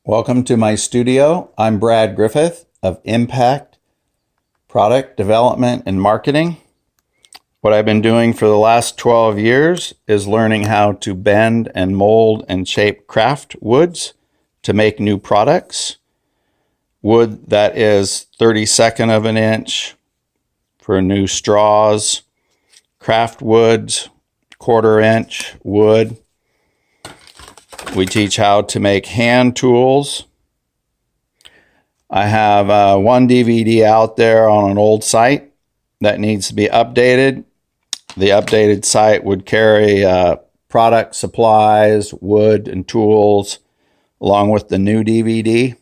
Welcome to my studio. I'm Brad Griffith of Impact Product Development and Marketing. What I've been doing for the last 12 years is learning how to bend and mold and shape craft woods to make new products. Wood that is 32nd of an inch for new straws, craft woods, 1/4 inch wood. We teach how to make hand tools. I have one DVD out there on an old site that needs to be updated. The updated site would carry product supplies, wood, and tools, along with the new DVD.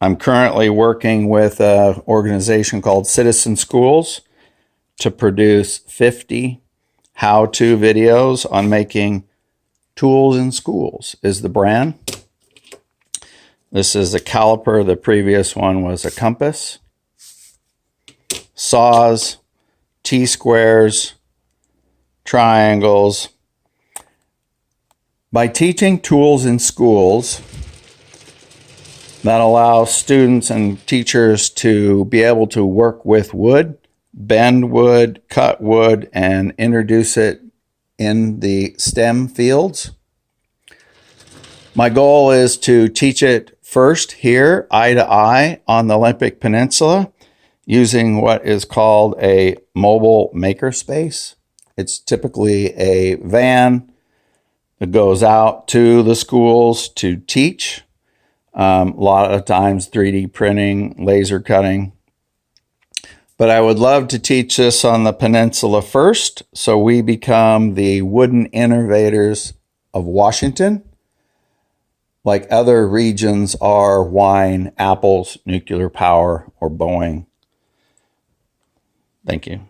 I'm currently working with an organization called Citizen Schools to produce 50 how-to videos on making tools in schools is the brand. This is a caliper. The previous one was a compass. Saws, T-squares, triangles. By teaching tools in schools, that allows students and teachers to be able to work with wood, bend wood, cut wood, and introduce it in the STEM fields. My goal is to teach it first here, eye to eye, on the Olympic Peninsula, using what is called a mobile makerspace. It's typically a van that goes out to the schools to teach. A lot of times 3D printing, laser cutting. But I would love to teach this on the peninsula first, so we become the wooden innovators of Washington, like other regions are wine, apples, nuclear power, or Boeing. Thank you.